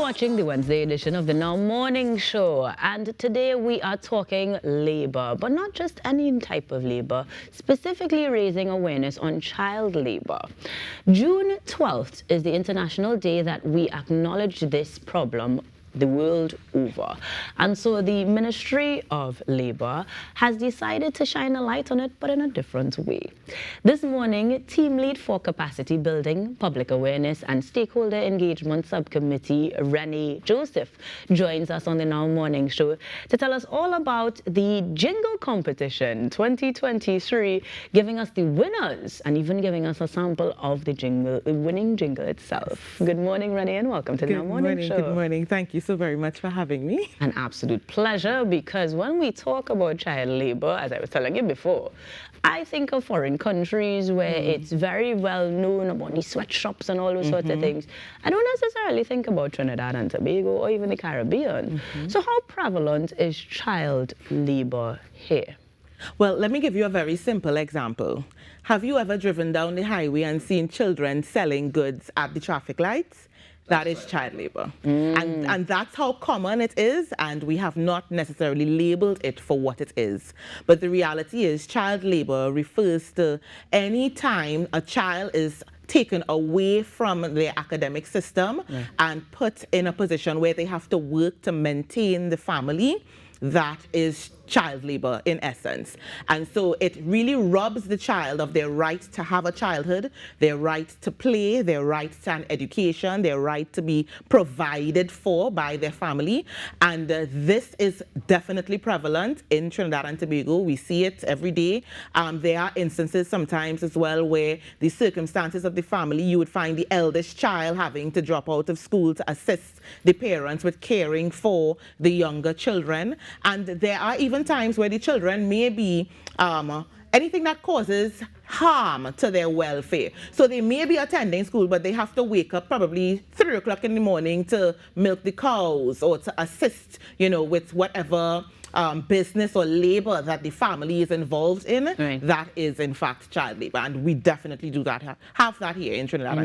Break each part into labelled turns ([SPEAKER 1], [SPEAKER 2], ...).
[SPEAKER 1] watching the Wednesday edition of the Now Morning Show, and today we are talking labor, but not just any type of labor, specifically raising awareness on child labor. June 12th is the international day that we acknowledge this problem the world over. And so the Ministry of Labour has decided to shine a light on it, but in a different way. This morning, Team Lead for Capacity Building, Public Awareness and Stakeholder Engagement Subcommittee, Renee Joseph, joins us on the Now Morning Show to tell us all about the Jingle Competition 2023, giving us the winners and even giving us a sample of the winning jingle itself. Good morning, Renee, and welcome to the Now Morning Show.
[SPEAKER 2] Good morning. Thank you so very much for having me.
[SPEAKER 1] An absolute pleasure, because when we talk about child labor, as I was telling you before, I think of foreign countries where it's very well known about these sweatshops and all those sorts of things. I don't necessarily think about Trinidad and Tobago or even the Caribbean. So how prevalent is child labor here?
[SPEAKER 2] Well, let me give you a very simple example. Have you ever driven down the highway and seen children selling goods at the traffic lights? That is child labor. And that's how common it is, and we have not necessarily labeled it for what it is. But the reality is child labor refers to any time a child is taken away from their academic system and put in a position where they have to work to maintain the family. That is child labor in essence. And so it really robs the child of their right to have a childhood, their right to play, their right to an education, their right to be provided for by their family. And this is definitely prevalent in Trinidad and Tobago. We see it every day. There are instances sometimes as well where the circumstances of the family, you would find the eldest child having to drop out of school to assist the parents with caring for the younger children. And there are even times where the children may be anything that causes harm to their welfare. So they may be attending school, but they have to wake up probably 3 o'clock in the morning to milk the cows or to assist, with whatever business or labor that the family is involved in. That is in fact child labor, and we definitely do that, have that here in Trinidad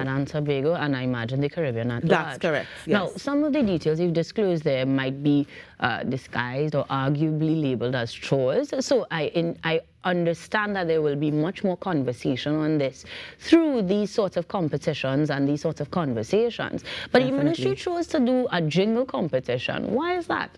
[SPEAKER 1] and Tobago, and I imagine the Caribbean at large.
[SPEAKER 2] That's correct, yes.
[SPEAKER 1] Now, some of the details you've disclosed there might be disguised or arguably labeled as chores. So I understand that there will be much more conversation on this through these sorts of competitions and these sorts of conversations. But the ministry chose to do a jingle competition. Why is that?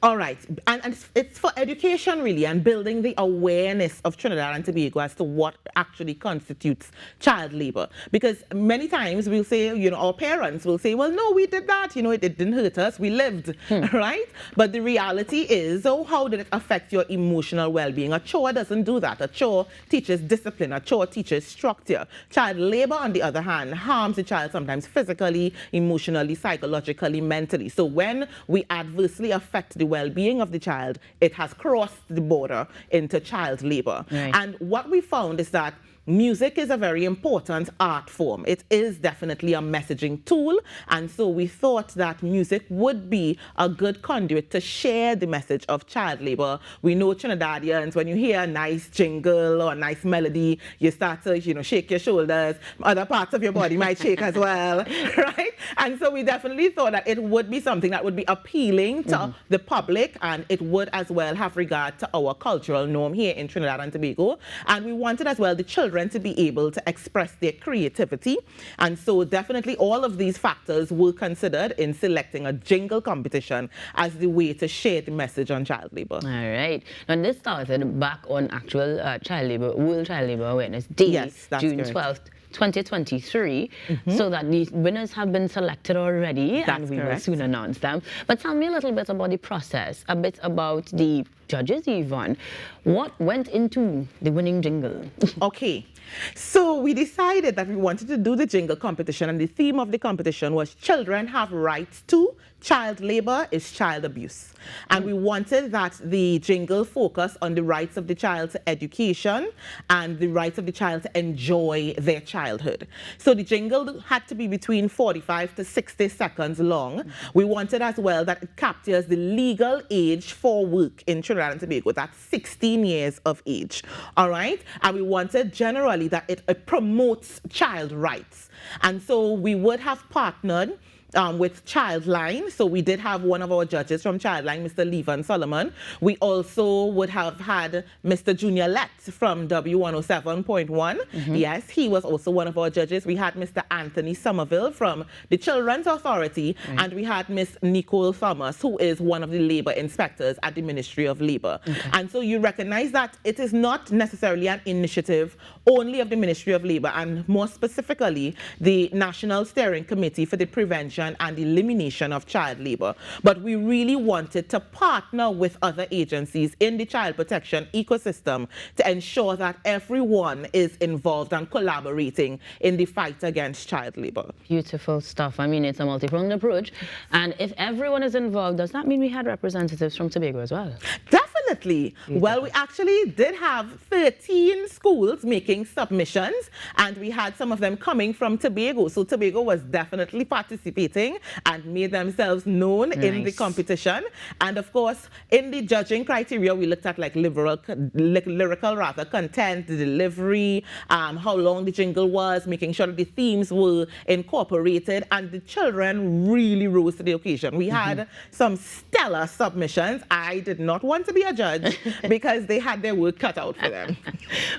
[SPEAKER 2] All right, and it's for education really, and building the awareness of Trinidad and Tobago as to what actually constitutes child labor. Because many times we'll say, our parents will say, well, no, we did that, it didn't hurt us, we lived, right? But the reality is, how did it affect your emotional well-being? A chore doesn't do that. A chore teaches discipline, a chore teaches structure. Child labor, on the other hand, harms the child sometimes physically, emotionally, psychologically, mentally. So when we adversely affect the well-being of the child, it has crossed the border into child labor. And what we found is that music is a very important art form. It is definitely a messaging tool, and so we thought that music would be a good conduit to share the message of child labor. We know Trinidadians, when you hear a nice jingle or a nice melody, you start to, shake your shoulders. Other parts of your body might shake as well, right? And so we definitely thought that it would be something that would be appealing to the public, and it would as well have regard to our cultural norm here in Trinidad and Tobago. And we wanted as well the children to be able to express their creativity. And so definitely all of these factors were considered in selecting a jingle competition as the way to share the message on child labor.
[SPEAKER 1] All right. And this started back on actual World Child Labor Awareness Day, June 12th. 2023, so that the winners have been selected already, and we will soon announce them. But tell me a little bit about the process, a bit about the judges even. What went into the winning jingle?
[SPEAKER 2] Okay, so we decided that we wanted to do the jingle competition, and the theme of the competition was children have rights to, child labor is child abuse. And we wanted that the jingle focus on the rights of the child to education and the rights of the child to enjoy their childhood. So the jingle had to be between 45 to 60 seconds long. We wanted as well that it captures the legal age for work in Trinidad and Tobago. That's 16 years of age, all right? And we wanted generally that it promotes child rights. And so we would have partnered with Childline. So we did have one of our judges from Childline, Mr. Levan Solomon. We also would have had Mr. Junior Letts from W107.1. Yes, he was also one of our judges. We had Mr. Anthony Somerville from the Children's Authority, and we had Miss Nicole Thomas, who is one of the labor inspectors at the Ministry of Labor. And so you recognize that it is not necessarily an initiative only of the Ministry of Labor, and more specifically the National Steering Committee for the Prevention and Elimination of Child Labor. But we really wanted to partner with other agencies in the child protection ecosystem to ensure that everyone is involved and collaborating in the fight against child labor.
[SPEAKER 1] Beautiful stuff. I mean, it's a multi-pronged approach. And if everyone is involved, does that mean we had representatives from Tobago as well?
[SPEAKER 2] Definitely. Well, we actually did have 13 schools making submissions, and we had some of them coming from Tobago. So Tobago was definitely participating and made themselves known in the competition. And of course, in the judging criteria, we looked at like lyrical rather content, the delivery, how long the jingle was, making sure that the themes were incorporated, and the children really rose to the occasion. We had some stellar submissions. I did not want to be a judge because they had their work cut out for them.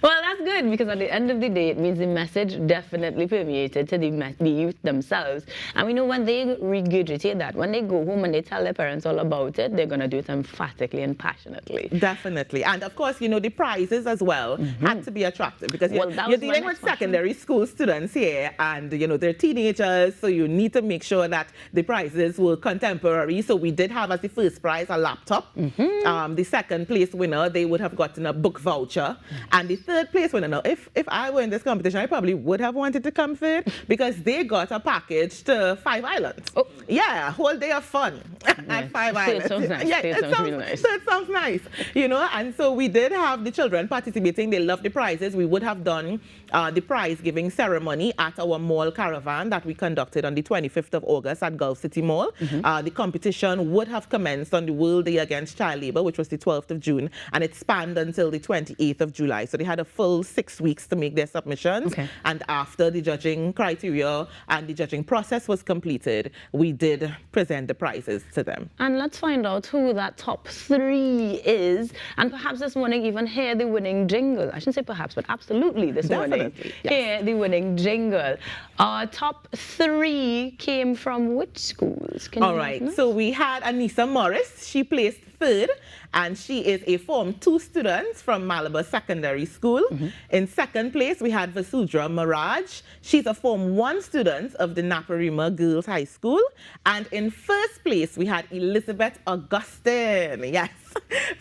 [SPEAKER 1] Well, that's good, because at the end of the day, it means the message definitely permeated to the youth themselves. And we know when they regurgitate that, when they go home and they tell their parents all about it, they're going to do it emphatically and passionately.
[SPEAKER 2] Definitely. And of course, you know, the prizes as well had to be attractive, because you're dealing with secondary school students here, and, you know, they're teenagers, so you need to make sure that the prizes were contemporary. So we did have as the first prize a laptop. The second place winner, they would have gotten a book voucher. And the third place winner, now, if I were in this competition, I probably would have wanted to come third, because they got a package to 5 Islands. Oh. Yeah, a whole day of fun at 5 Islands.
[SPEAKER 1] It sounds nice.
[SPEAKER 2] Yeah,
[SPEAKER 1] it sounds really nice.
[SPEAKER 2] So it sounds nice, you know. And so we did have the children participating. They loved the prizes. We would have done the prize giving ceremony at our mall caravan that we conducted on the 25th of August at Gulf City Mall. The competition would have commenced on the World Day Against Child Labor, which was the 12th of June, and it spanned until the 28th of July. So they had a full 6 weeks to make their submissions. And after the judging criteria and the judging process was completed, we did present the prizes to them.
[SPEAKER 1] And let's find out who that top 3 is, and perhaps this morning even hear the winning jingle. I shouldn't say perhaps, but absolutely this morning hear the winning jingle. Our top 3 came from which schools?
[SPEAKER 2] All right, so we had Anissa Morris. She placed 3rd, and she is a Form 2 student from Malabar Secondary School. In 2nd place, we had Vasudra Maraj. She's a Form 1 student of the Naparima Girls High School. And in 1st place, we had Elizabeth Augustine, yes,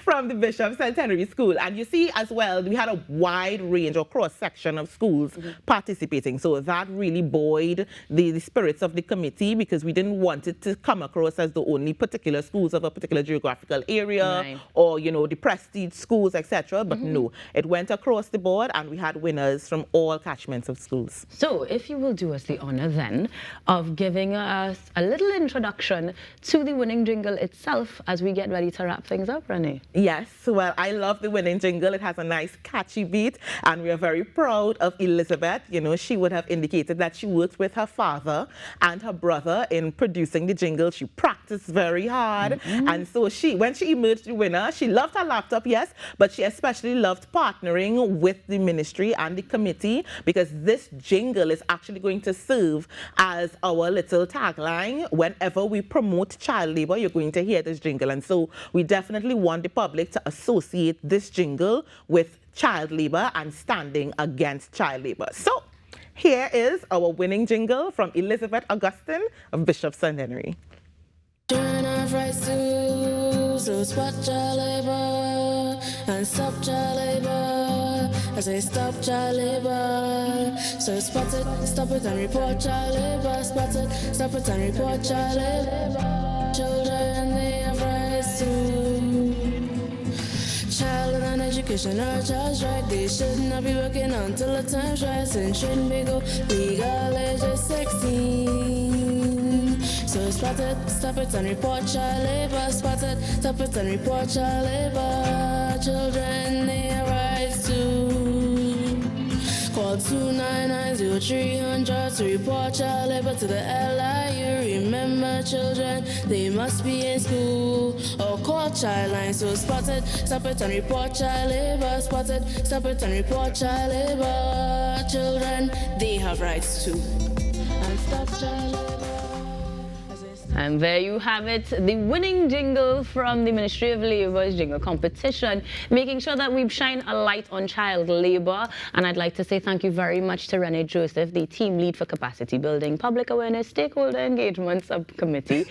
[SPEAKER 2] from the Bishop Centenary School. And you see as well, we had a wide range or cross-section of schools participating. So that really buoyed the spirits of the committee, because we didn't want it to come across as the only particular schools of a particular geographical area, or, you know, the prestige schools, etc. But no, it went across the board, and we had winners from all catchments of schools.
[SPEAKER 1] So if you will do us the honor then of giving us a little introduction to the winning jingle itself as we get ready to wrap things up, Renee.
[SPEAKER 2] Yes, well, I love the winning jingle. It has a nice catchy beat, and we are very proud of Elizabeth. You know, she would have indicated that she worked with her father and her brother in producing the jingle. She practiced very hard, and so when she emerged the winner, she loved her laptop, yes, but she especially loved partnering with the ministry and the committee, because this jingle is actually going to serve as our little tagline. Whenever we promote child labor, you're going to hear this jingle. And so we definitely want the public to associate this jingle with child labor and standing against child labor. So here is our winning jingle from Elizabeth Augustine of Bishop Centenary.
[SPEAKER 3] So spot child labor and stop child labor. I say stop child labor. So spot it, stop it and report child labor. Spot it, stop it and report child labor. Children, they have rights to child and education are child's right. They should not be working until the time's right. Since shouldn't be go legal age is 16. So spot it, stop it and report child labor. Spot it, stop it and report child labor. Children, they have rights to Call 299-0300 to report child labor to the LIU. Remember, children, they must be in school. Or call Childline. So spot it, stop it, and report child labor. Spot it, stop it, and report child labor. Children, they have rights too. And stop child labor.
[SPEAKER 1] And there you have it, the winning jingle from the Ministry of Labor's Jingle Competition, making sure that we shine a light on child labor. And I'd like to say thank you very much to Renee Joseph, the team lead for Capacity Building, Public Awareness, Stakeholder Engagement Subcommittee,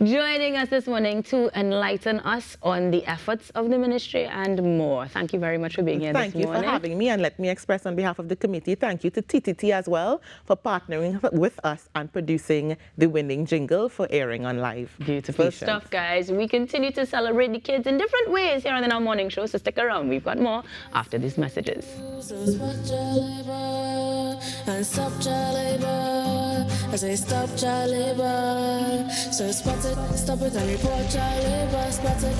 [SPEAKER 1] joining us this morning to enlighten us on the efforts of the ministry and more. Thank you very much for being here this morning.
[SPEAKER 2] Thank you for having me, and let me express on behalf of the committee, thank you to TTT as well for partnering with us and producing the winning jingle for airing on live.
[SPEAKER 1] Beautiful stuff, guys. We continue to celebrate the kids in different ways here on the Now Morning Show, so stick around. We've got more after these messages.
[SPEAKER 3] So spot child labor and stop child labor. I say stop child labor. So spot it, stop it, and report child labor. Spot it.